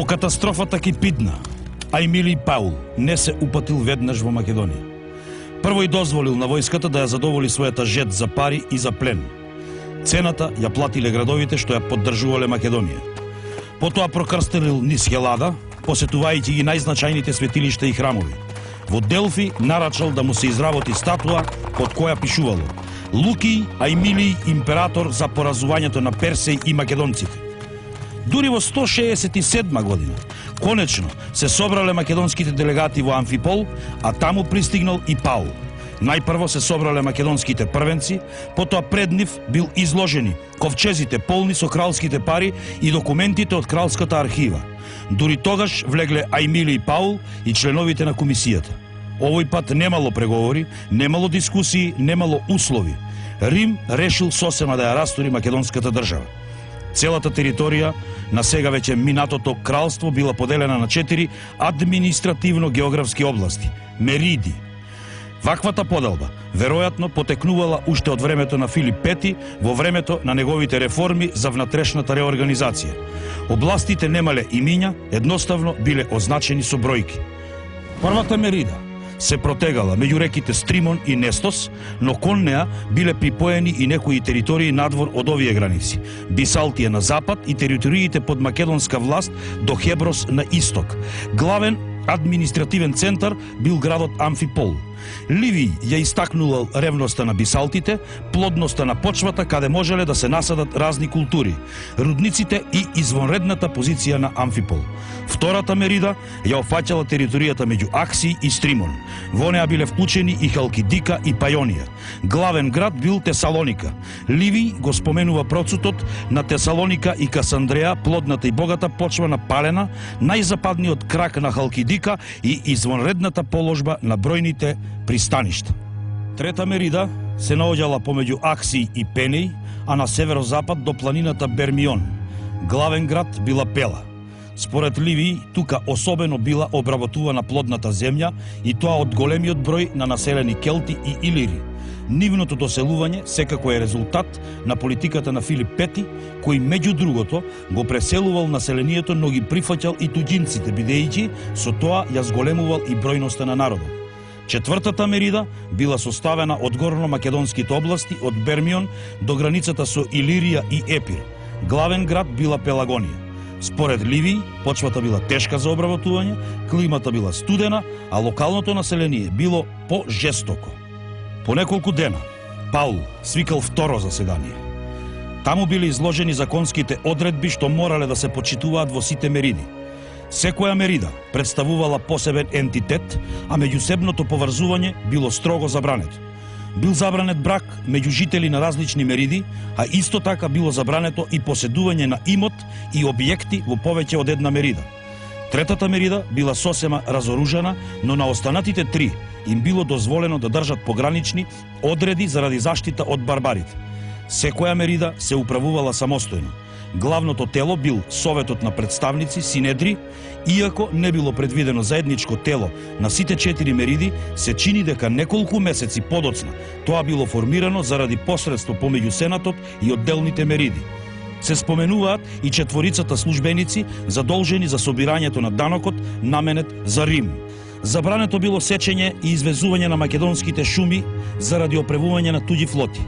По катастрофата Кипидна, Ајмилиј Паул не се упатил веднаш во Македонија. Прво и дозволил на војската да ја задоволи својата жет за пари и за плен. Цената ја платиле градовите што ја поддржувале Македонија. Потоа прокрстелил низ 1000, посетувајќи ги најзначајните светилишта и храмови. Во Делфи нарачал да му се изработи статуа под која пишувало: Лукиј Ајмилиј император за поразувањето на Персеј и македонците. Дури во 167 година, конечно се собрале македонските делегати во Амфипол, а таму пристигнал и Паул. Најпрво се собрале македонските првенци, потоа пред нив бил изложени ковчезите полни со кралските пари и документите од кралската архива. Дури тогаш влегле Ајмилиј Паул и членовите на комисијата. Овој пат немало преговори, немало дискусии, немало услови. Рим решил сосема да ја растури македонската држава. Целата територија на сега веќе минатото кралство била поделена на 4 административно-географски области – мериди. Ваквата поделба веројатно потекнувала уште од времето на Филип Пети во времето на неговите реформи за внатрешната реорганизација. Областите немале имиња, едноставно биле означени со бројки. Првата мерида се протегала меѓу реките Стримон и Нестос, но кон неа биле припоени и некои територии надвор од овие граници. Бисалтија на запад и териториите под македонска власт до Хеброс на исток. Главен административен центар бил градот Амфипол. Ливиј ја истакнувал ревноста на бисалтите, плодноста на почвата каде можеле да се насадат разни култури, рудниците и извонредната позиција на Амфипол. Втората мерида ја опфаќала територијата меѓу Акси и Стримон. Во неа биле вклучени и Халкидика и Пајонија. Главен град бил Тесалоника. Ливиј го споменува процутот на Тесалоника и Касандреја, плодната и богата почва на Палена, најзападниот крак на Халкидика и извонредната положба на бројните пристаништа. Трета мерида се наоѓала помеѓу Акси и Пенеј, а на северозапад до планината Бермион. Главен град била Пела. Според Ливиј, тука особено била обработувана плодната земја и тоа од големиот број на населени келти и илири. Нивното доселување секако е резултат на политиката на Филип Пети, кој меѓу другото го преселувал населението, но ги прифаќал и туѓинците, бидејќи со тоа ја зголемувал и бројноста на народот. Четвртата мерида била составена од горно-македонските области од Бермион до границата со Илирија и Епир. Главен град била Пелагонија. Според Ливиј, почвата била тешка за обработување, климата била студена, а локалното население било по-жестоко. По неколку дена Паул свикал второ заседание. Таму били изложени законските одредби што морале да се почитуваат во сите мериди. Секоја мерида представувала посебен ентитет, а меѓусебното поврзување било строго забрането. Бил забранет брак меѓу жители на различни мериди, а исто така било забрането и поседување на имот и објекти во повеќе од една мерида. Третата мерида била сосема разоружена, но на останатите 3 им било дозволено да држат погранични одреди заради заштита од барбарите. Секоја мерида се управувала самостојно. Главното тело бил Советот на представници, Синедри, иако не било предвидено заедничко тело на сите 4 мериди, се чини дека неколку месеци подоцна тоа било формирано заради посредство помеѓу Сенатот и одделните мериди. Се споменуваат и 4 службеници задолжени за собирањето на данокот наменет за Рим. Забрането било сечење и извезување на македонските шуми заради опревување на туѓи флоти.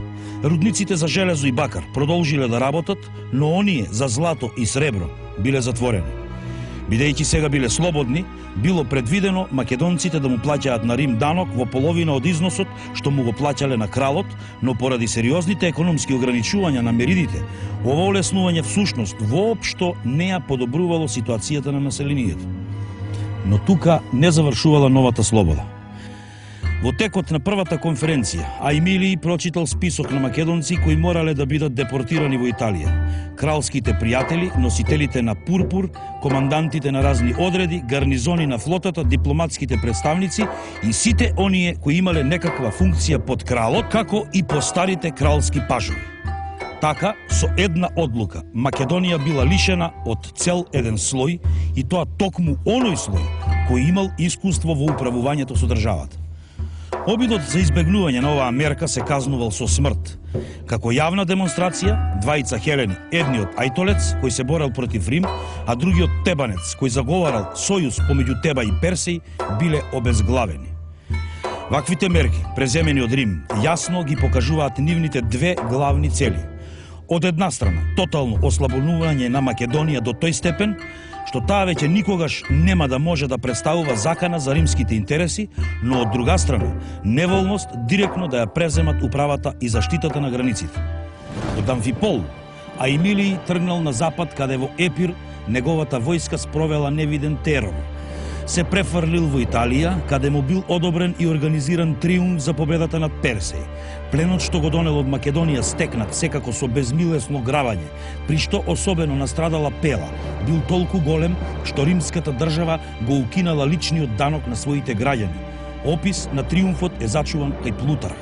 Рудниците за железо и бакар продолжиле да работат, но оние за злато и сребро биле затворени. Бидејќи сега биле слободни, било предвидено македонците да му плаќаат на Рим данок во половина од износот што му го плаќале на кралот, но поради сериозните економски ограничувања на меридите, ова олеснување всушност воопшто не ја подобрувало ситуацијата на населението. Но тука не завршувала новата слобода. Во текот на првата конференција, Ајмилиј прочитал список на македонци кои морале да бидат депортирани во Италија. Кралските пријатели, носителите на пурпур, командантите на разни одреди, гарнизони на флотата, дипломатските представници и сите оние кои имале некаква функција под кралот, како и по старите кралски пажови. Така, со една одлука, Македонија била лишена од цел еден слој, и тоа токму оној слој кој имал искуство во управувањето со државата. Обидот за избегнување на оваа мерка се казнувал со смрт. Како јавна демонстрација, двајца хелени, едниот Ајтолец, кој се борел против Рим, а другиот Тебанец, кој заговарал сојуз помеѓу Теба и Персеј, биле обезглавени. Ваквите мерки, преземени од Рим, јасно ги покажуваат нивните две главни цели. Од една страна, тотално ослабонување на Македонија до тој степен, што таа веќе никогаш нема да може да представува закана за римските интереси, но од друга страна, неволност директно да ја преземат управата и заштитата на границите. Од Амфипол, Аемилиј тргнал на запад, каде во Епир неговата војска спровела невиден терор. Се префрлил во Италија, каде му бил одобрен и организиран триумф за победата над Персеј. Пленот што го донел од Македонија стекнат секако со безмилесно гравање, при што особено настрадала Пела, бил толку голем што римската држава го укинала личниот данок на своите граѓани. Опис на триумфот е зачуван кај Плутарх.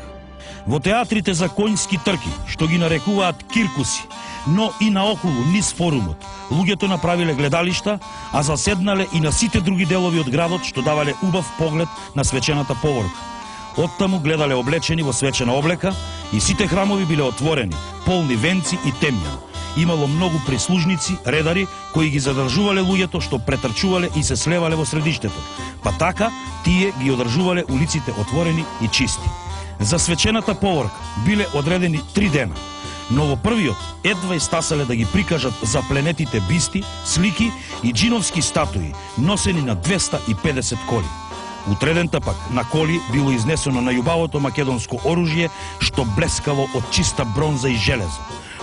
Во театрите за коњски трки, што ги нарекуваат киркуси, но и наоколу низ форумот, луѓето направиле гледалишта, а заседнале и на сите други делови од градот што давале убав поглед на свечената поворка. Оттаму гледале облечени во свечена облека и сите храмови биле отворени, полни венци и темја. Имало многу прислужници, редари, кои ги задржувале луѓето што претрчувале и се слевале во средиштето, па така тие ги одржувале улиците отворени и чисти. За свечената поворка биле одредени 3 дена, но во првиот едва стасале да ги прикажат запленетите бисти, слики и джиновски статуи, носени на 250 коли. Утредента пак на коли било изнесено најубавото македонско оружје, што блескало од чиста бронза и железо.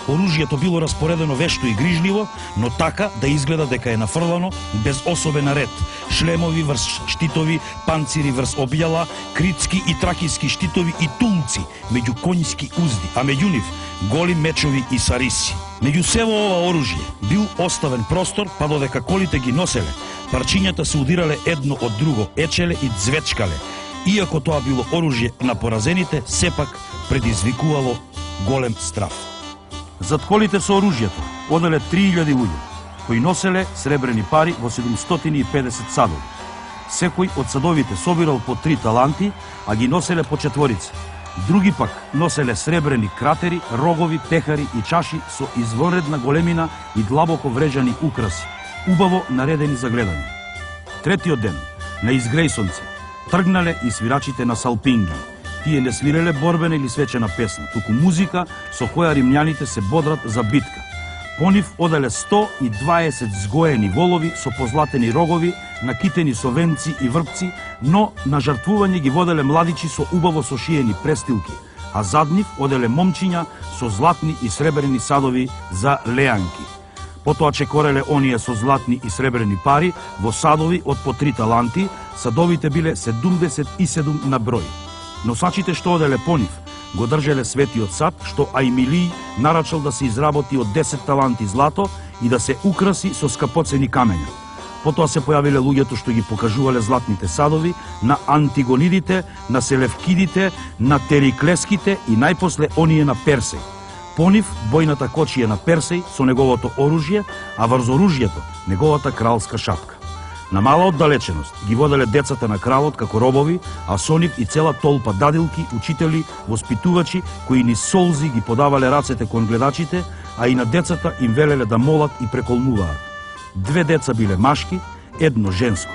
Оружјето било распоредено вешто и грижливо, но така да изгледа дека е нафрлано без особен ред. Шлемови врз штитови, панцири врз објала, критски и тракиски штитови и тулци меѓу коњски узди, а меѓу нив голи мечови и сариси. Меѓу сево ова оружје бил оставен простор, па додека колите ги носеле, парчињата се удирале едно од друго, ечеле и звечкале. Иако тоа било оружје на поразените, сепак предизвикувало голем страф. Зад колите со оружјето оделе 3000 луѓе, кои носеле сребрени пари во 750 садови. Секој од садовите собирал по 3 таланти, а ги носеле по 4. Други пак носеле сребрени кратери, рогови, пехари и чаши со извонредна големина и длабоко врежани украси, убаво наредени за гледање. Третиот ден, на изгрејсонце, тргнале и свирачите на салпинги. Тие не свиреле борбена или свечена песна, туку музика со која римјаните се бодрат за битка. По нив оделе 120 згоени волови со позлатени рогови, накитени со венци и врпци, но на жртвување ги воделе младичи со убаво сошиени престилки, а зад нив оделе момчиња со златни и сребрени садови за леанки. Потоа чекореле оние со златни и сребрени пари во садови од по 3 таланти, садовите биле 77 на број. Носачите што оделе по нив го држеле светиот сад, што Аемилиј нарачал да се изработи од 10 таланти злато и да се украси со скапоцени камења. Потоа се појавиле луѓето што ги покажувале златните садови на Антигонидите, на Селевкидите, на Териклеските и најпосле оние на Персеј. По нив бојната кочија на Персеј со неговото оружје, а врз оружјето неговата кралска шапка. На мала оддалеченост ги воделе децата на кралот како робови, а со нив и цела толпа дадилки, учители, воспитувачи, кои ни солзи ги подавале рацете кон гледачите, а и на децата им велеле да молат и преколнуваат. 2 деца биле машки, 1 женско.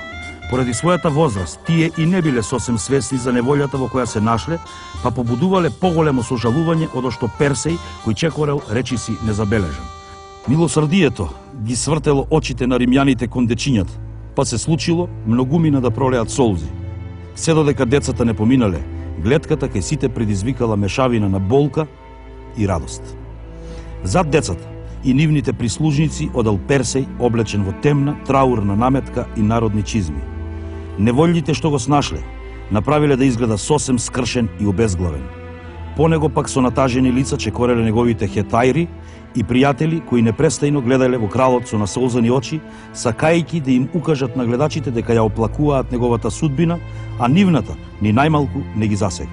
Поради својата возраст, тие и не биле сосем свесни за неволјата во која се нашле, па побудувале поголемо сожалување од што Персеј, кој чекорел речиси незабележан. Милосрдието ги свртело очите на римјаните кон дечињата, па се случило многумина да пролеат солзи. Се додека децата не поминале, гледката кај сите предизвикала мешавина на болка и радост. Зад децата и нивните прислужници одел Персеј облечен во темна, траурна наметка и народни чизми. Неволјите што го снашле, направиле да изгледа сосем скршен и обезглавен. По него пак со натажени лица чекореле неговите хетајри и пријатели кои непрестајно гледале во кралот со насолзани очи, сакајќи да им укажат на гледачите дека ја оплакуваат неговата судбина, а нивната ни најмалку не ги засега.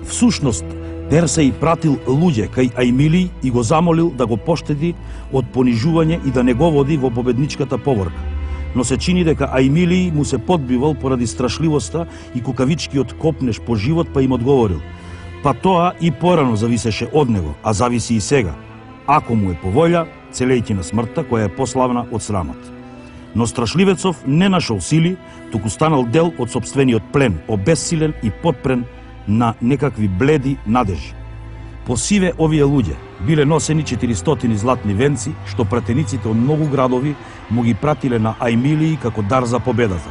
Всушност, Персеј пратил луѓе кај Аемилиј и го замолил да го поштеди од понижување и да не го води во победничката поворка. но се чини дека Ајмилиј му се подбивал поради страшливоста и кукавичкиот копнеш по живот, па им одговорил: па тоа и порано зависеше од него, а зависи и сега, ако му е по волја, целејќи на смртта која е пославна од срамот. Но Страшливецов не нашол сили, туку станал дел од сопствениот плен, обессилен и подпрен на некакви бледи надежи. По сиве овие луѓе биле носени 400 златни венци, што пратениците од многу градови му ги пратиле на Ајмилиј како дар за победата.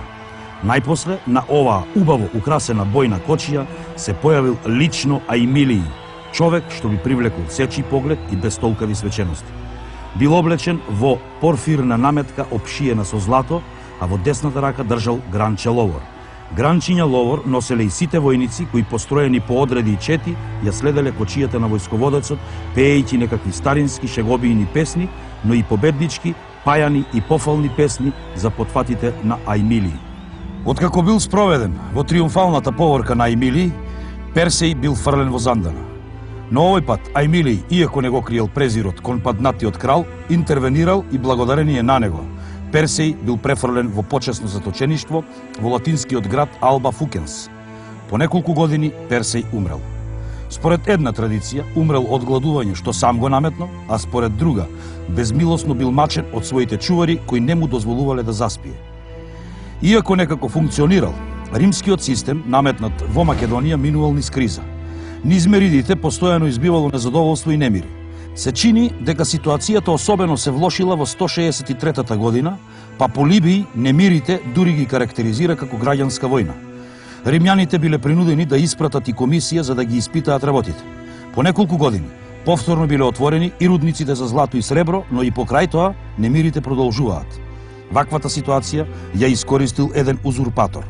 Најпосле, на оваа убаво украсена бојна кочија се појавил лично Ајмилиј, човек што би привлекол сечи поглед и без толкави свечености. Бил облечен во порфирна наметка обшиена со злато, а во десната рака држал гранче ловор. Гранчиња ловор носеле и сите војници кои построени по одреди и чети ја следеле кочијата на војсководецот, пеејќи некакви старински шеговиини песни, но и победнички, пајани и пофални песни за потфатите на Ајмилиј. Откако бил спроведен во триумфалната поворка на Ајмилиј, Персеј бил фрлен во Зандана. Но овој пат Ајмилиј, иако не го криел презирот кон паднатиот крал, интервенирал и благодарение на него Персеј бил префрлен во почесно заточеништво во латинскиот град Алба Фукенс. По неколку години Персеј умрел. Според една традиција умрел од гладување што сам го наметнал, а според друга безмилосно бил мачен од своите чувари кои не му дозволувале да заспие. Иако некако функционирал, римскиот систем наметнат во Македонија минувал низ криза. Низ меридите постојано избивало незадоволство и немири. Се чини дека ситуацијата особено се влошила во 163 година, па по Либиј немирите дури ги карактеризира како граѓанска војна. Римјаните биле принудени да испратат и комисија за да ги испитаат работите. По неколку години повторно биле отворени и рудниците за злато и сребро, но и покрај тоа немирите продолжуваат. Ваквата ситуација ја искористил еден узурпатор.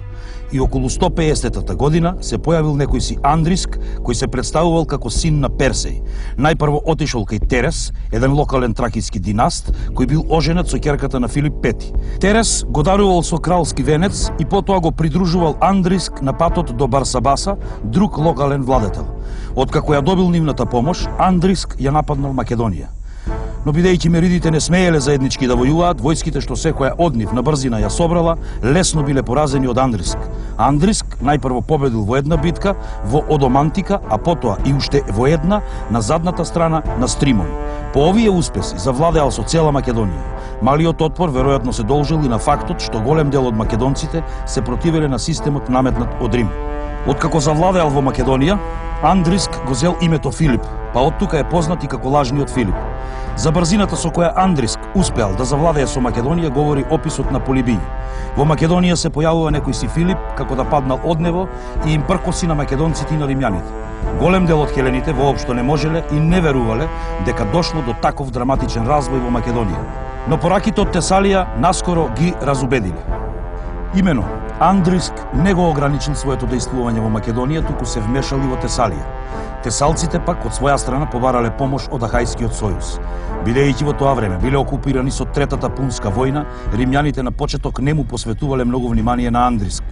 И околу 150-та година се појавил некој си Андриск, кој се представувал како син на Персеј. Најпрво отишол кај Терес, еден локален тракиски династ, кој бил оженет со ќерката на Филип Пети. Терес го дарувал со кралски венец и потоа го придружувал Андриск на патот до Барсабаса, друг локален владетел. Откако ја добил нивната помош, Андриск ја нападнал Македонија. Но бидејќи меридите не смееле заеднички да војуваат, војските што секоја од нив на брзина ја собрала, лесно биле поразени од Андриск. Андриск најпрво победил во една битка во Одомантика, а потоа и уште во една на задната страна на Стримон. По овие успеси завладеал со цела Македонија. Малиот отпор веројатно се должил и на фактот што голем дел од македонците се противеле на системот наметнат од Рим. Откако завладеал во Македонија, Андриск го зел името Филип, па оттука е познат и како лажниот Филип. За брзината со која Андриск успеал да завладее со Македонија говори описот на Полибиј. Во Македонија се појавува некој си Филип како да паднал од небо и им пркоси на македонците и на римјаните. Голем дел од хелените воопшто не можеле и не верувале дека дошло до таков драматичен развој во Македонија. Но пораките од Тесалија наскоро ги разубедиле. Имено, Андриск не го ограничил своето дејствување во Македонија, туку се вмешал и во Тесалија. Тесалците пак од своја страна побарале помош од Ахајскиот сојуз. Бидејќи во тоа време биле окупирани со Третата пунска војна, римјаните на почеток не му посветувале многу внимание на Андриск.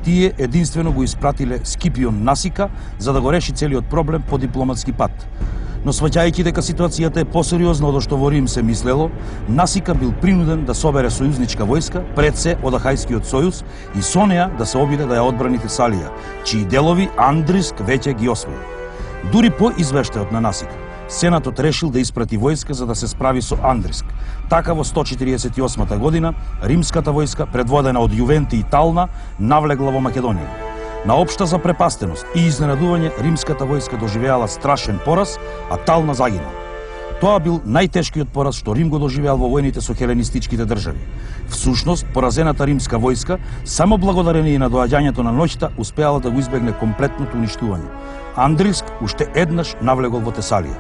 Тие единствено го испратиле Скипион Насика за да го реши целиот проблем по дипломатски пат. Но сваќајќи дека ситуацијата е посериозна од што во Рим се мислело, Насика бил принуден да собере сојузничка војска пред се од Ахајскиот сојуз и со неа да се обиде да ја одбрани Тесалија, чии делови Андриск веќе ги освои. Дури по извештајот на Насика, Сенатот решил да испрати војска за да се справи со Андриск. Така во 148 година римската војска, предводена од Јувенти и Тална, навлегла во Македонија. На општа запрепастеност и изненадување, римската војска доживеала страшен пораз, а Тална загинал. Тоа бил најтешкиот пораз што Рим го доживеал во војните со хеленистичките држави. Всушност, поразената римска војска, само благодарение на доаѓањето на ноќта, успеала да го избегне комплетното уништување. Андриск уште еднаш навлегол во Тесалија.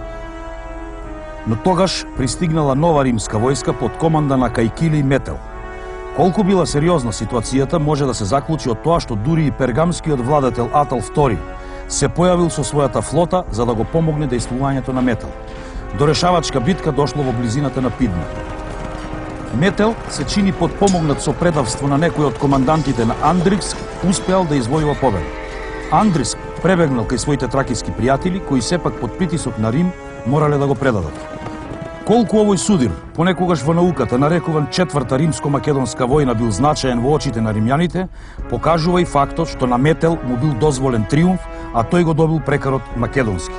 Но тогаш пристигнала нова римска војска под команда на Кајкили Метел. Колку била сериозна ситуацијата може да се заклучи од тоа што дури и пергамскиот владетел Атал II се појавил со својата флота за да го помогне дејствувањето на Метел. До решавачка битка дошло во близината на Пидна. Метел се чини подпомогнат со предавство на некој од командантите на Андриск, успеал да извојува победа. Андриск пребегнал кај своите тракиски пријатели, кои сепак под притисок на Рим морале да го предадат. Колку овој судир, понекогаш во науката нарекуван Четврта римско-македонска војна бил значаен во очите на римјаните, покажува и фактот што на Метел му бил дозволен триумф, а тој го добил прекарот македонски.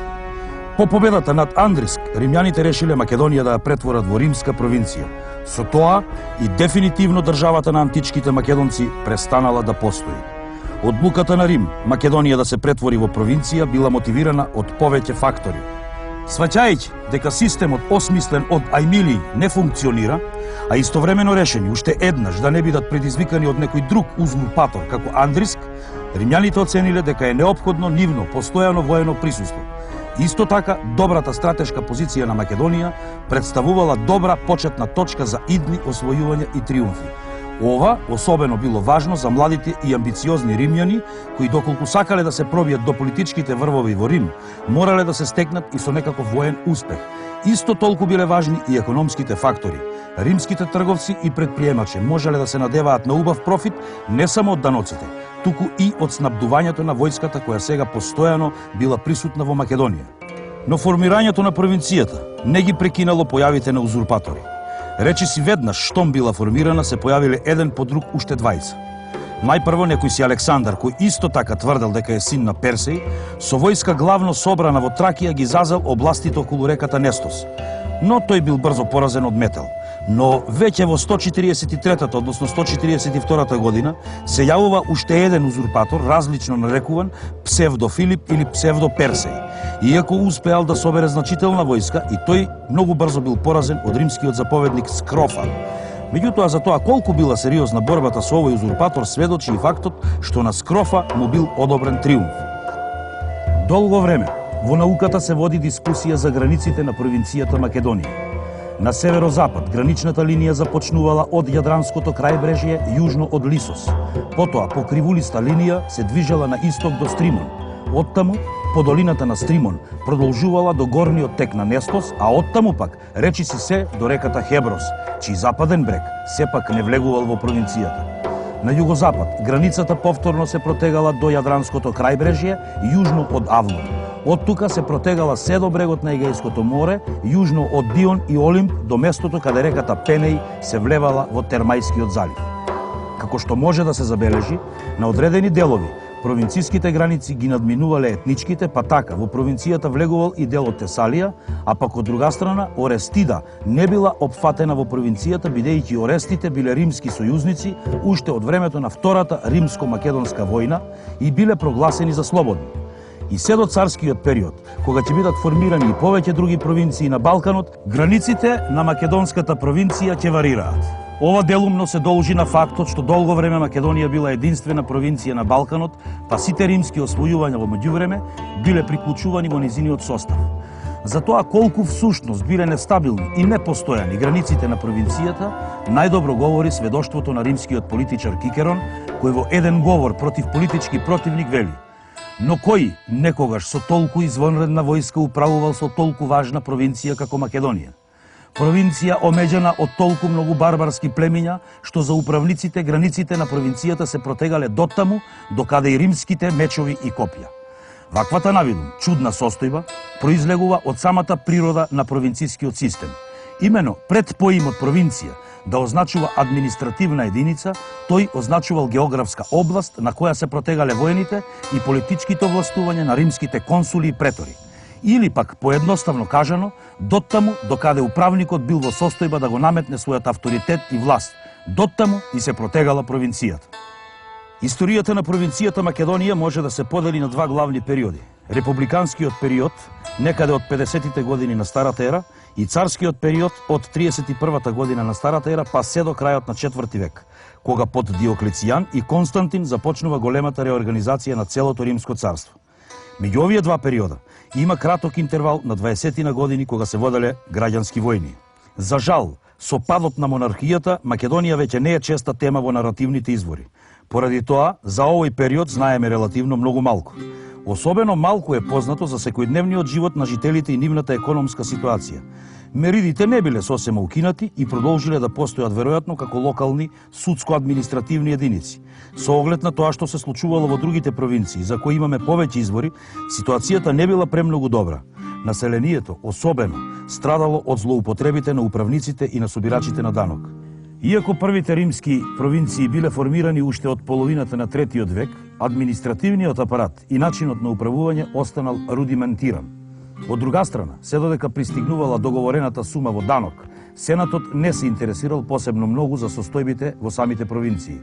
По победата над Андриск, римјаните решиле Македонија да ја претворат во римска провинција. Со тоа и дефинитивно државата на античките македонци престанала да постои. Одлуката на Рим Македонија да се претвори во провинција била мотивирана од повеќе фактори. Сваќајќи дека системот осмислен од Ајмилиј не функционира, а истовремено решени уште еднаш да не бидат предизвикани од некој друг узурпатор како Андриск, римјаните оцениле дека е неопходно нивно постојано воено присуство. Исто така, добрата стратешка позиција на Македонија представувала добра почетна точка за идни освојувања и триумфи. Ова особено било важно за младите и амбициозни римјани, кои доколку сакале да се пробијат до политичките врвови во Рим, морале да се стекнат и со некаков воен успех. Исто толку биле важни и економските фактори. Римските трговци и предприемачи можеле да се надеваат на убав профит не само од даноците, туку и од снабдувањето на војската која сега постојано била присутна во Македонија. Но формирањето на провинцијата не ги прекинало појавите на узурпатори. Речиси веднаш штом била формирана се појавиле еден по друг уште двајца. Најпрво некој си Александар, кој исто така тврдел дека е син на Персеј, со војска главно собрана во Тракија ги зазел областите околу реката Нестос. Но тој бил брзо поразен од Метел. Но веќе во 143-та, односно 142-та година, се јавува уште еден узурпатор, различно нарекуван псевдо Филип или псевдо Персеј. Иако успеал да собере значителна војска, и тој многу брзо бил поразен од римскиот заповедник Скрофа. Меѓутоа, за тоа колку била сериозна борбата со овој узурпатор сведочи и фактот што на Скрофа му бил одобрен триумф. Долго време во науката се води дискусија за границите на провинцијата Македонија. На северозапад граничната линија започнувала од Јадранското крајбрежје јужно од Лисос. Потоа по кривулиста линија се движела на исток до Стримон. Оттаму по долината на Стримон продолжувала до горниот тек на Нестос, а оттаму пак речиси се до реката Хеброс, чиј западен брег сепак не влегувал во провинцијата. На југозапад границата повторно се протегала до Јадранското крајбрежје јужно од Авлон. Од тука се протегала се до брегот на Егејското море, јужно од Дион и Олимп до местото каде реката Пенеј се влевала во Термајскиот залив. Како што може да се забележи, на одредени делови провинцијските граници ги надминувале етничките, па така во провинцијата влегувал и дел од Тесалија, а пак од друга страна Орестида не била опфатена во провинцијата, бидејќи Орестите биле римски сојузници уште од времето на Втората римско-македонска војна и биле прогласени за слободни. И се до царскиот период, кога ќе бидат формирани и повеќе други провинции на Балканот, границите на македонската провинција ќе варираат. Ова делумно се должи на фактот што долго време Македонија била единствена провинција на Балканот, па сите римски освојувања во меѓувреме биле приклучувани во низиниот состав. За тоа колку всушност биле нестабилни и непостојани границите на провинцијата, најдобро говори сведоштвото на римскиот политичар Кикерон, кој во еден говор против политички противник вели: но кој некогаш со толку извонредна војска управувал со толку важна провинција како Македонија? Провинција омеѓана од толку многу барбарски племиња, што за управниците границите на провинцијата се протегале дотаму, докаде и римските мечови и копја. Ваквата навидум, чудна состојба, произлегува од самата природа на провинцијскиот систем. Имено пред поимот провинција да означува административна единица, тој означувал географска област на која се протегале војните и политичките властување на римските консули и претори. Или пак, поедноставно кажано, доттаму докаде управникот бил во состојба да го наметне својот авторитет и власт, доттаму и се протегала провинцијата. Историјата на провинцијата Македонија може да се подели на два главни периоди. Републиканскиот период, некаде од 50-тите години на Старата ера, и царскиот период од 31-та година на Старата ера па се до крајот на 4 век, кога под Диоклецијан и Константин започнува големата реорганизација на целото Римско царство. Меѓу овие два периода има краток интервал на 20 години кога се воделе граѓански војни. За жал, со падот на монархијата, Македонија веќе не е честа тема во наративните извори. Поради тоа, за овој период знаеме релативно многу малку. Особено малку е познато за секојдневниот живот на жителите и нивната економска ситуација. Меридите не биле сосема укинати и продолжиле да постојат веројатно како локални судско-административни единици. Со оглед на тоа што се случувало во другите провинции, за кои имаме повеќе извори, ситуацијата не била премногу добра. Населението, особено, страдало од злоупотребите на управниците и на собирачите на данок. Иако првите римски провинции биле формирани уште од половината на 3 век, административниот апарат и начинот на управување останал рудиментиран. Од друга страна, се додека пристигнувала договорената сума во данок, Сенатот не се интересирал посебно многу за состојбите во самите провинции.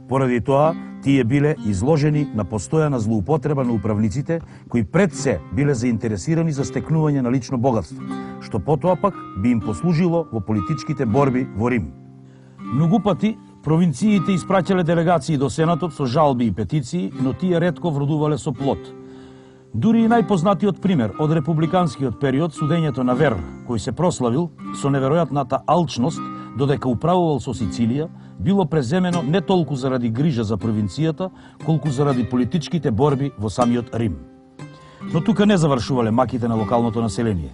Поради тоа, тие биле изложени на постојана злоупотреба на управниците, кои пред се биле заинтересирани за стекнување на лично богатство, што потоа пак би им послужило во политичките борби во Рим. Многу пати провинциите испраќале делегации до Сенатот со жалби и петиции, но тие ретко вродувале со плод. Дури и најпознатиот пример од републиканскиот период, судењето на Вер, кој се прославил со неверојатната алчност додека управувал со Сицилија, било преземено не толку заради грижа за провинцијата, колку заради политичките борби во самиот Рим. Но тука не завршувале маките на локалното население.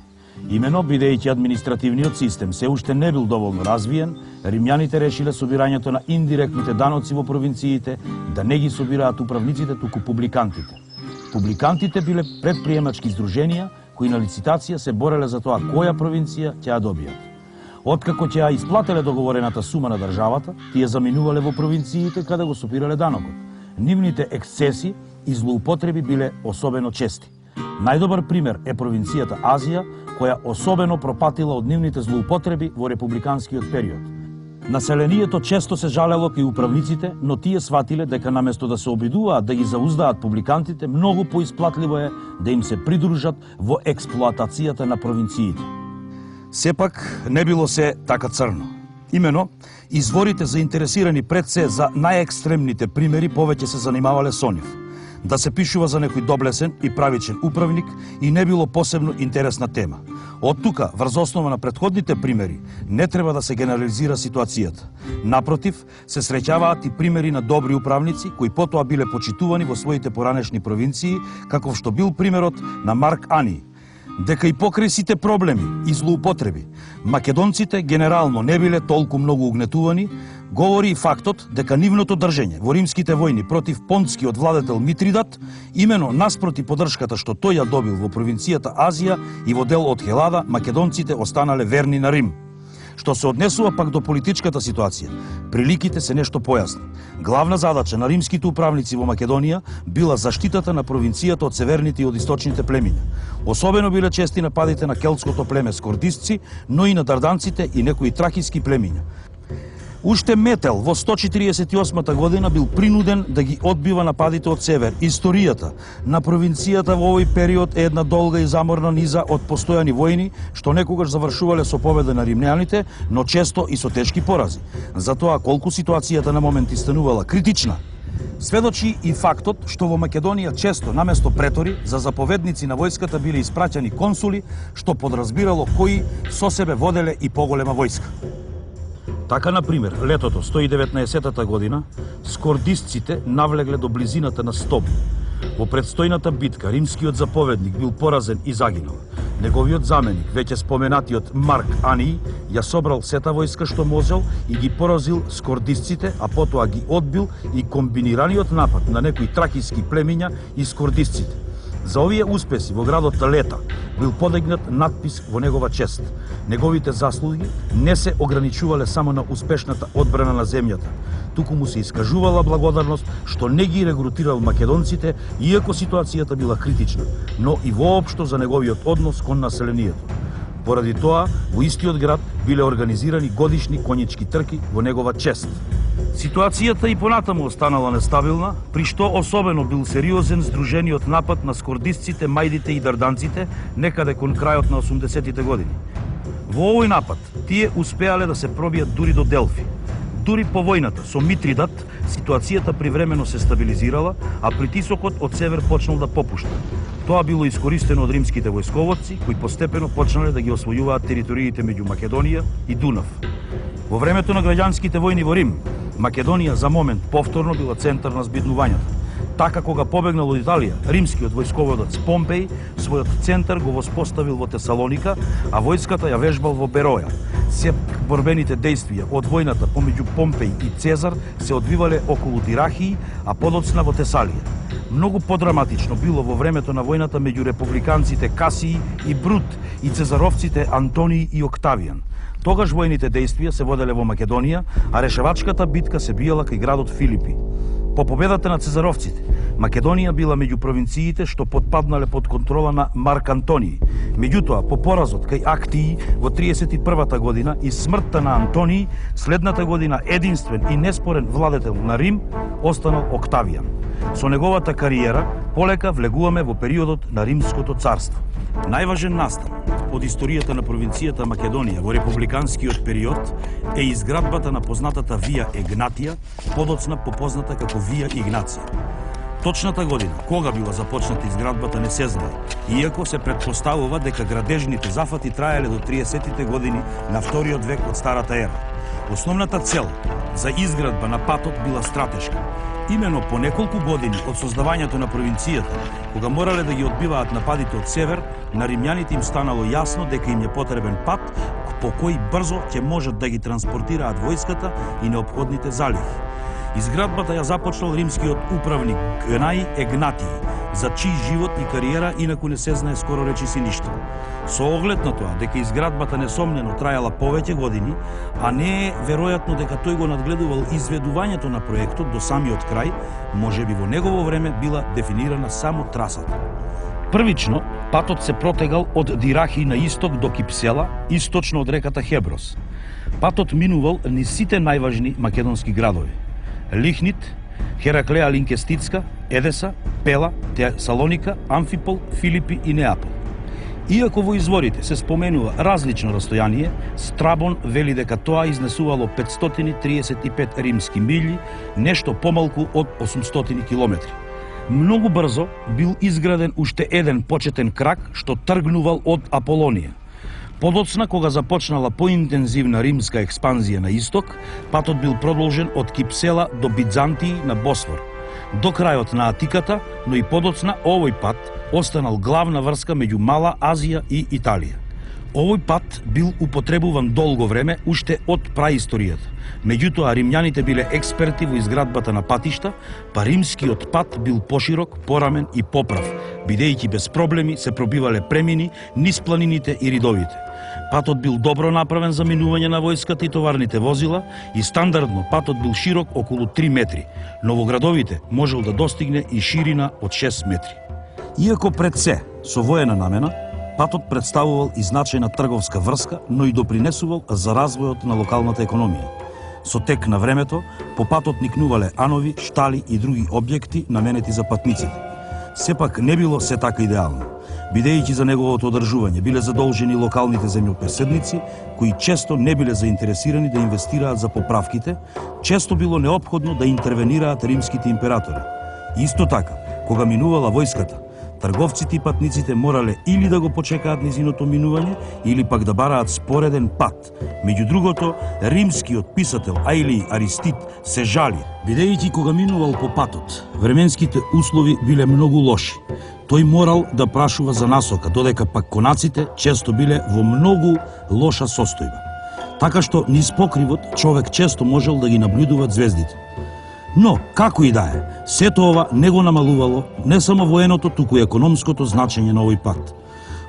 Имено, бидејќи административниот систем се уште не бил доволно развиен, римјаните решиле собирањето на индиректните даноци во провинциите да не ги собираат управниците, туку публикантите. Публикантите биле предприемачки здруженија кои на лицитација се бореле за тоа која провинција ќе ја добијат. Откако ќе ја исплателе договорената сума на државата, тие заминувале во провинциите каде го собирале данокот. Нивните ексцеси и злоупотреби биле особено чести. Најдобар пример е провинцијата Азија, која особено пропатила од нивните злоупотреби во републиканскиот период. Населението често се жалело кај управниците, но тие сватиле дека наместо да се обидуваат да ги зауздаат публикантите, многу поисплатливо е да им се придружат во експлоатацијата на провинциите. Сепак не било се така црно. Имено, изворите заинтересирани пред се за најекстремните примери повеќе се занимавале со нив. Да се пишува за некој доблесен и правичен управник и не било посебно интересна тема. Од тука, врз основа на претходните примери, не треба да се генерализира ситуацијата. Напротив, се среќаваат и примери на добри управници кои потоа биле почитувани во своите поранешни провинции, каков што бил примерот на Марк Ани. Дека и покрај сите проблеми и злоупотреби, македонците генерално не биле толку многу угнетувани, говори и фактот дека нивното држење во римските војни против понтскиот владетел Митридат, имено наспроти поддршката што тој ја добил во провинцијата Азија и во дел од Хелада, македонците останале верни на Рим. Што се однесува пак до политичката ситуација, приликите се нешто појасни. Главна задача на римските управници во Македонија била заштитата на провинцијата од северните и од источните племиња. Особено биле чести нападите на келтското племе скордисци, но и на дарданците и некои тракиски племиња. Уште Метел во 148 година бил принуден да ги одбива нападите од север. Историјата на провинцијата во овој период е една долга и заморна низа од постојани војни, што некогаш завршувале со победа на римљаните, но често и со тешки порази. Затоа колку ситуацијата на моменти станувала критична, сведочи и фактот што во Македонија често наместо претори за заповедници на војската биле испраќани консули, што подразбирало кои со себе воделе и поголема војска. Така, например, летото 119 година, скордисците навлегле до близината на Стоп. Во предстојната битка, римскиот заповедник бил поразен и загинал. Неговиот заменик, веќе споменатиот Марк Ани, ја собрал сета војска што можел и ги поразил скордисците, а потоа ги одбил и комбинираниот напад на некои тракиски племиња и скордисците. За овие успеси во градот Лета бил подигнат надпис во негова чест. Неговите заслуги не се ограничувале само на успешната одбрана на земјата, туку му се искажувала благодарност што не ги регрутирал македонците, иако ситуацијата била критична, но и воопшто за неговиот однос кон населението. Поради тоа, во истиот град биле организирани годишни конјички трки во негова чест. Ситуацијата и понатаму останала нестабилна, при што особено бил сериозен здружениот напад на скордисците, мајдите и дарданците некаде кон крајот на 80-тите години. Во овој напад тие успеале да се пробијат дури до Делфи. Дури по војната со Митридат ситуацијата привремено се стабилизирала, а притисокот од север почнал да попушта. Тоа било искористено од римските војсководци, кои постепено почнале да ги освојуваат териториите меѓу Македонија и Дунав. Во времето на граѓанските војни во Рим, Македонија за момент повторно била центар на збиднувањата. Така кога побегнал од Италија, римскиот војсководец Помпеј својот центар го воспоставил во Тесалоника, а војската ја вежбал во Бероја. Се борбените дејствија од војната помеѓу Помпеј и Цезар се одвивале околу Дирахии, а подоцна во Тесалија. Многу подраматично било во времето на војната меѓу републиканците Касии и Брут и цезаровците Антонии и Октавијан. Тогаш војните дејствија се воделе во Македонија, а решавачката битка се биела кај градот Филипи. По победата на цезаровците, Македонија била меѓу провинциите што потпаднале под контрола на Марк Антонии. Меѓутоа, по поразот кај Актии во 31-та година и смртта на Антонии, следната година единствен и неспорен владетел на Рим останал Октавијан. Со неговата кариера полека влегуваме во периодот на Римското царство. Најважен настан од историјата на провинцијата Македонија во републиканскиот период е изградбата на познатата Вија Егнатија, подоцна попозната како Вија Игнација. Точната година кога била започната изградбата не се знае, иако се претпоставува дека градежните зафати траеле до 30-тите години на вториот век од Старата ера. Основната цел за изградба на патот била стратешка. Имено по неколку години од создавањето на провинцијата, кога морале да ги одбиваат нападите од север, на римјаните им станало јасно дека им е потребен пат по кој брзо ќе можат да ги транспортираат војската и неопходните залихи. Изградбата ја започнал римскиот управник Гнај Егнатиј, за чиј живот и кариера инаку не се знае скоро речиси ништо. Со оглед на тоа дека изградбата несомнено трајала повеќе години, а не е веројатно дека тој го надгледувал изведувањето на проектот до самиот крај, можеби во негово време била дефинирана само трасата. Првично, патот се протегал од Дирахи на исток до Кипсела, источно од реката Хеброс. Патот минувал низ сите најважни македонски градови: Лихнит, Хераклеа Линкестицка, Едеса, Пела, Тесалоника, Амфипол, Филипи и Неапол. Иако во изворите се споменува различно растојание, Страбон вели дека тоа изнесувало 535 римски милји, нешто помалку од 800 километри. Многу брзо бил изграден уште еден почетен крак што тргнувал од Аполонија. Подоцна, кога започнала поинтензивна римска експанзија на исток, патот бил продолжен од Кипсела до Бизантии на Босфор, до крајот на Атиката, но и подоцна овој пат останал главна врска меѓу Мала Азија и Италија. Овој пат бил употребуван долго време уште од праисторијата. Меѓутоа, римјаните биле експерти во изградбата на патишта, па римскиот пат бил поширок, порамен и поправ, бидејќи без проблеми се пробивале премини низ планините и ридовите. Патот бил добро направен за минување на војската и товарните возила и стандардно патот бил широк околу 3 метри, но во градовите можел да достигне и ширина од 6 метри. Иако пред се со воена намена, патот представувал и значајна трговска врска, но и допринесувал за развојот на локалната економија. Со тек на времето, по патот никнувале анови, штали и други објекти наменети за патниците. Сепак не било се така идеално, бидејќи за неговото одржување биле задолжени локалните земјопреседници, кои често не биле заинтересирани да инвестираат за поправките, често било неопходно да интервенираат римските императори. Исто така, кога минувала војската, трговците и патниците морале или да го почекаат низиното минување, или пак да бараат спореден пат. Меѓу другото, римскиот писател Аилий Аристид се жали, бидејќи кога минувал по патот, временските услови биле многу лоши. Тој морал да прашува за насока, додека пак конаците често биле во многу лоша состојба. Така што низ покривот човек често можел да ги наблюдува звездите. Но, како и да е, сето ова не го намалувало не само военото, туку и економското значење на овој пат.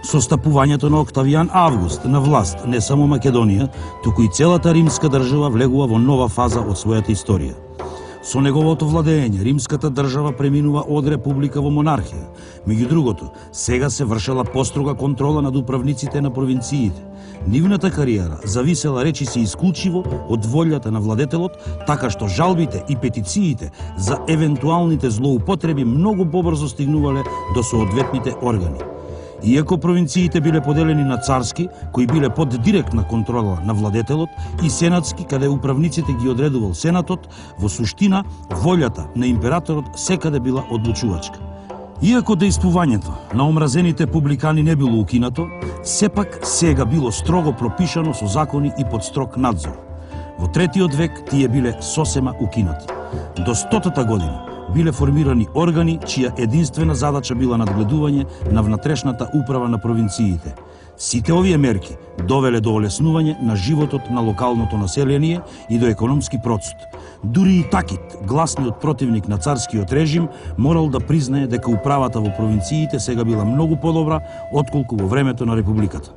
Со стапувањето на Октавијан Август на власт, не само Македонија, туку и целата римска држава влегува во нова фаза од својата историја. Со неговото владење, римската држава преминува од република во монархија. Меѓу другото, сега се вршела построга контрола над управниците на провинциите. Нивната кариера зависела речиси исклучиво од волјата на владетелот, така што жалбите и петициите за евентуалните злоупотреби многу побрзо стигнувале до соодветните органи. Иако провинциите биле поделени на царски, кои биле под директна контрола на владетелот, и сенатски, каде управниците ги одредувал сенатот, во суштина волјата на императорот секаде била одлучувачка. Иако дејствувањето на омразените публикани не било укинато, сепак сега било строго пропишано со закони и под строг надзор. Во третиот век тие биле сосема укинати. До 100-та година биле формирани органи чија единствена задача била надгледување на внатрешната управа на провинциите. Сите овие мерки довеле до олеснување на животот на локалното население и до економски процут. Дури и Такит, гласниот противник на царскиот режим, морал да признае дека управата во провинциите сега била многу подобра отколку во времето на републиката.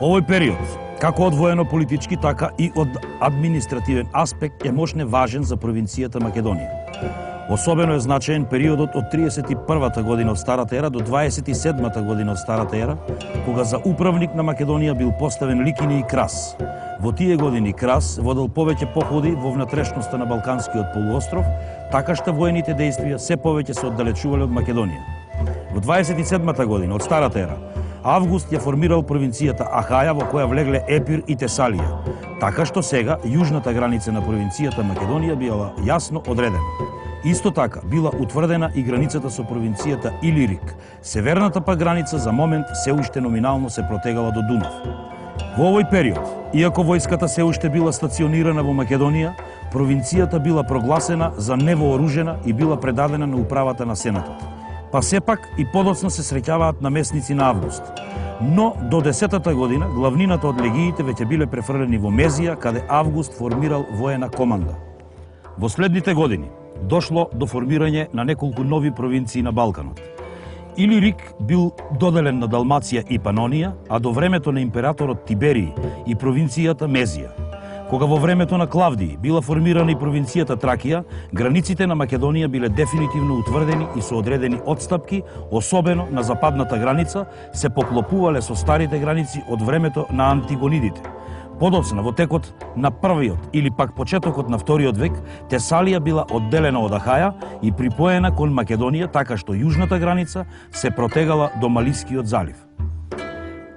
Овој период, како од воено-политички, така и од административен аспект, е мощне важен за провинцијата Македонија. Особено е значаен периодот од 31-та година од Старата ера до 27-та година од Старата ера, кога за управник на Македонија бил поставен Ликине и Крас. Во тие години Крас водел повеќе походи во внатрешноста на Балканскиот полуостров, така што воените дејствија се повеќе се оддалечувале од Македонија. Во 27-та година од Старата ера, Август ја формирал провинцијата Ахаја, во која влегле Епир и Тесалија, така што сега јужната граница на провинцијата Македонија била јасно одредена. Исто така била утврдена и границата со провинцијата Илирик. Северната па граница за момент се уште номинално се протегала до Дунав. Во овој период, иако војската се уште била стационирана во Македонија, провинцијата била прогласена за невооружена и била предадена на управата на Сенатот. Па сепак и подоцна се среќаваат наместници на Август. Но до 10-та година главнината од легиите веќе биле префрлени во Мезија, каде Август формирал воена команда. Во следните години дошло до формирање на неколку нови провинции на Балканот. Илирик бил доделен на Далмација и Панонија, а до времето на императорот Тиберий и провинцијата Мезија. Кога во времето на Клавдиј била формирана и провинцијата Тракија, границите на Македонија биле дефинитивно утврдени и со одредени отстапки, особено на западната граница, се поклопувале со старите граници од времето на Антигонидите. Подоцна, во текот на првиот или пак почетокот на вториот век, Тесалија била одделена од Ахаја и припоена кон Македонија, така што јужната граница се протегала до Малискиот залив.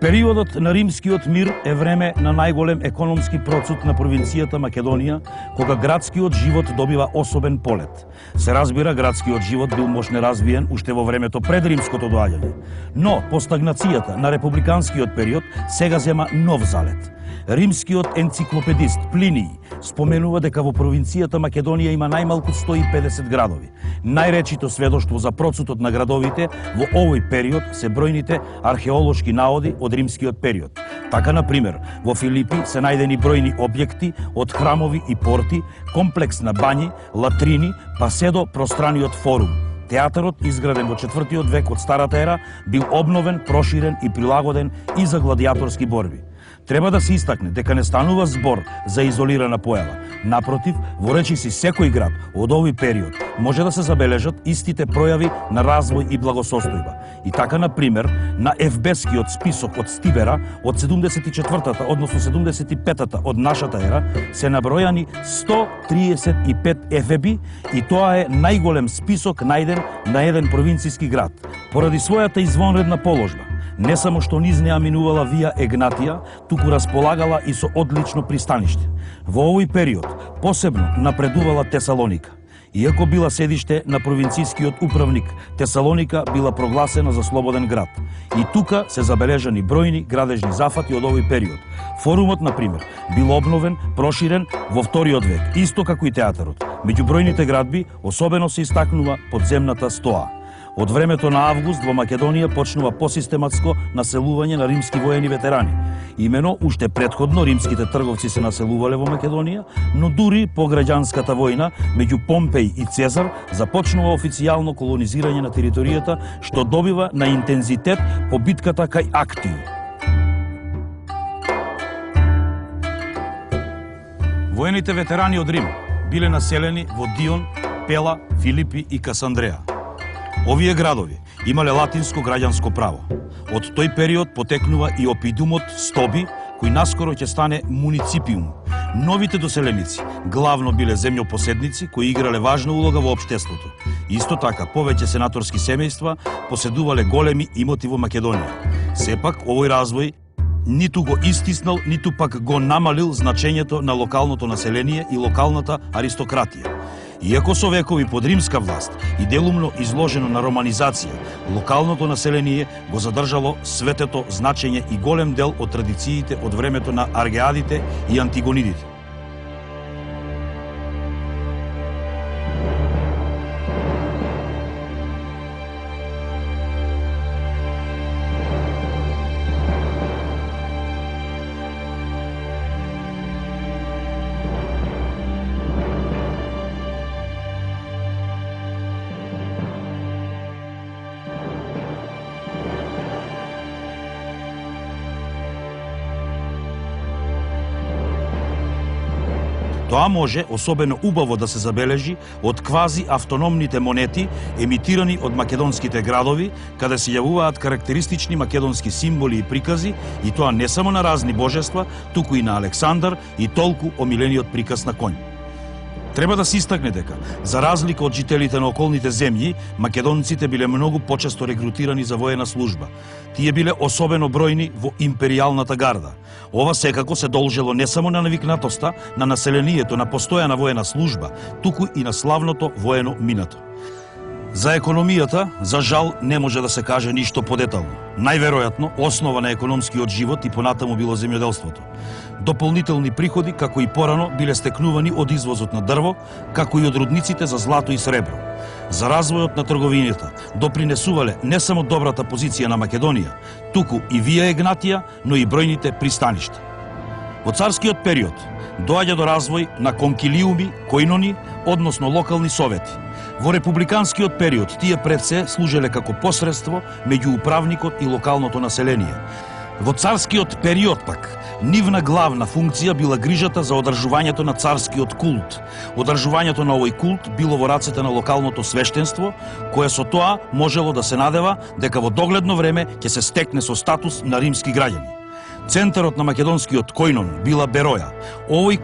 Периодот на римскиот мир е време на најголем економски процут на провинцијата Македонија, кога градскиот живот добива особен полет. Се разбира, градскиот живот бил мощно развиен уште во времето пред римското доаѓање. Но, по стагнацијата на републиканскиот период, сега зема нов залет. Римскиот енциклопедист Плиний споменува дека во провинцијата Македонија има најмалку 150 градови. Најречито сведоштво за процутот на градовите во овој период се бројните археолошки наоди од римскиот период. Така, на пример, во Филипи се најдени бројни објекти од храмови и порти, комплекс на бањи, латрини, па се до пространиот форум. Театарот, изграден во 4-тиот век од Старата ера, бил обновен, проширен и прилагоден и за гладиаторски борби. Треба да се истакне дека не станува збор за изолирана појава. Напротив, во речиси секој град од овој период може да се забележат истите пројави на развој и благосостојба. И така, на пример, на ефбескиот список од Стибера од 74-та, односно 75-та од нашата ера, се набројани 135 ефеби и тоа е најголем список најден на еден провинцијски град. Поради својата извонредна положба, не само што низ неа минувала вија Егнатија, туку располагала и со одлично пристаниште. Во овој период посебно напредувала Тесалоника. Иако била седиште на провинцијскиот управник, Тесалоника била прогласена за слободен град. И тука се забележани бројни градежни зафати од овој период. Форумот, на пример, бил обновен, проширен во вториот век, исто како и театарот. Меѓу бројните градби особено се истакнува подземната стоа. Од времето на Август во Македонија почнува посистематско населување на римски воени ветерани. Имено, уште предходно римските трговци се населувале во Македонија, но дури по граѓанската војна меѓу Помпеј и Цезар започнува официјално колонизирање на територијата, што добива на интензитет по битката кај Актиј. Воените ветерани од Рим биле населени во Дион, Пела, Филипи и Касандреа. Овие градови имале латинско граѓанско право. Од тој период потекнува и опидумот Стоби, кој наскоро ќе стане муниципиум. Новите доселеници главно биле земјопоседници кои играле важна улога во општеството. Исто така, повеќе сенаторски семејства поседувале големи имоти во Македонија. Сепак, овој развој ниту го истиснал, ниту пак го намалил значењето на локалното население и локалната аристократија. Иако со векови под римска власт и делумно изложено на романизација, локалното население го задржало светето значење и голем дел од традициите од времето на Аргеадите и Антигонидите. Тоа може особено убаво да се забележи од квази автономните монети емитирани од македонските градови, каде се јавуваат карактеристични македонски символи и прикази, и тоа не само на разни божества, туку и на Александар и толку омилениот приказ на конј. Треба да се истакне дека, за разлика од жителите на околните земји, македонците биле многу почесто регрутирани за воена служба. Тие биле особено бројни во империјалната гарда. Ова секако се должело не само на навикнатоста на населението на постојана воена служба, туку и на славното воено минато. За економијата, за жал, не може да се каже ништо подетално. Најверојатно, основа на економскиот живот и понатаму било земјоделството. Дополнителни приходи, како и порано, биле стекнувани од извозот на дрво, како и од рудниците за злато и сребро. За развојот на трговината допринесувале не само добрата позиција на Македонија, туку и Вија Егнатија, но и бројните пристаништа. Во царскиот период доаѓа до развој на конкилиуми, којнони, односно локални совети. Во републиканскиот период тие пред се служеле како посредство меѓу управникот и локалното население. Во царскиот период пак, нивна главна функција била грижата за одржувањето на царскиот култ. Одржувањето на овој култ било во рацете на локалното свештенство, кое со тоа можело да се надева дека во догледно време ќе се стекне со статус на римски граѓани. Центарот на македонскиот којнон била Бероја. Овој